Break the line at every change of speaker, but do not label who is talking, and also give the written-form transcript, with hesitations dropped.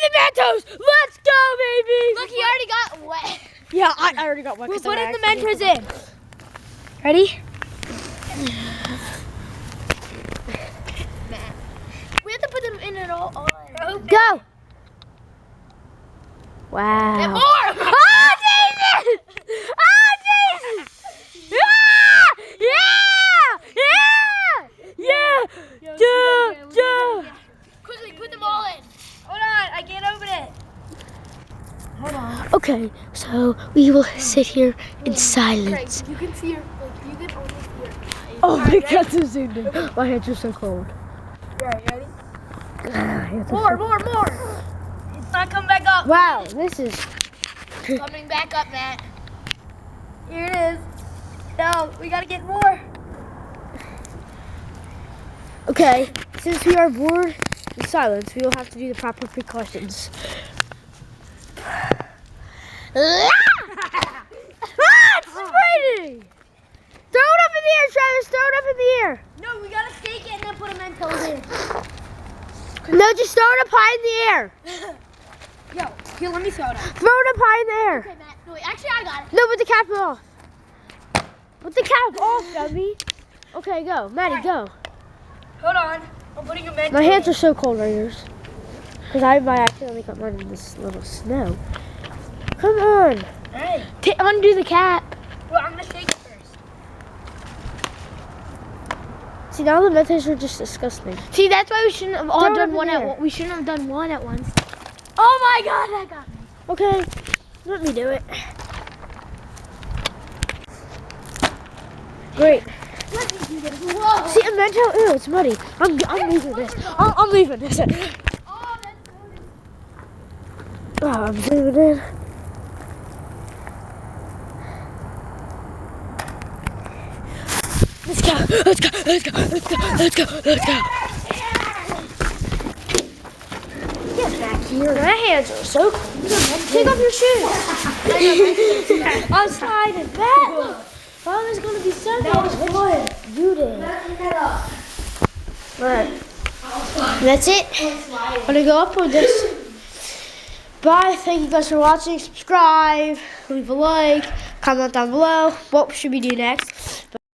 the Mentos! Let's go, baby!
Look, he already got wet.
Yeah, I already got one.
We're putting the Mentos in. Ready? We have to put them in it all.
Go!
And
Wow.
more!
Oh, Jesus! Oh, Jesus! Yeah! Yeah! Yeah! Yeah!
Quickly, put them all in. Hold on, I can't open it. Hold on.
Okay, so we will sit here in silence.
Craig, you can see your, you can only see your eyes.
Oh my God, so zoomed in. My hands are so cold.
Alright, ready?
Hands are
More,
so-
more, more. It's not coming back up.
Wow, this is.
Coming back up, Matt. Here it is. No, we gotta get more.
Okay, since we are bored in silence, we will have to do the proper precautions. It's spraying! Throw it up in the air, Travis. Throw it up in the air.
No, we gotta stake it and then put a Mentos in.
No, just throw it up high in the air.
Yo, here, let me throw it up.
Throw it up high in the air.
Okay, Matt. No, wait, actually, I got it.
No, put the cap off. Put the cap off, dummy. Okay, go. Maddie, go.
Hold on. I'm putting a Mentos
My hands are so cold right here. Because I accidentally got mine in this little snow. Come on.
Hey.
Undo the cap.
Well, I'm gonna shake it first.
See, now the Mentos are just disgusting.
See, that's why we shouldn't have all
Throw it up
done
in
one
the
at
air.
once. We shouldn't have done one at once. Oh my God, that got me.
Okay, let me do it. Great.
Let me do this. Whoa.
See, a Mento, ew, it's muddy. I'm leaving this. I'm leaving this.
Oh, that's good.
Oh, I'm zooming in. Let's go, let's go, let's go, let's go, let's go, let's go. Get back here. My hands are so cold. Take off your shoes. I'm sliding back. Oh, there's going to be so much fun. Do this. Alright. That's it. I'm going to go upload this. Bye. Thank you guys for watching. Subscribe. Leave a like. Comment down below. What should we do next?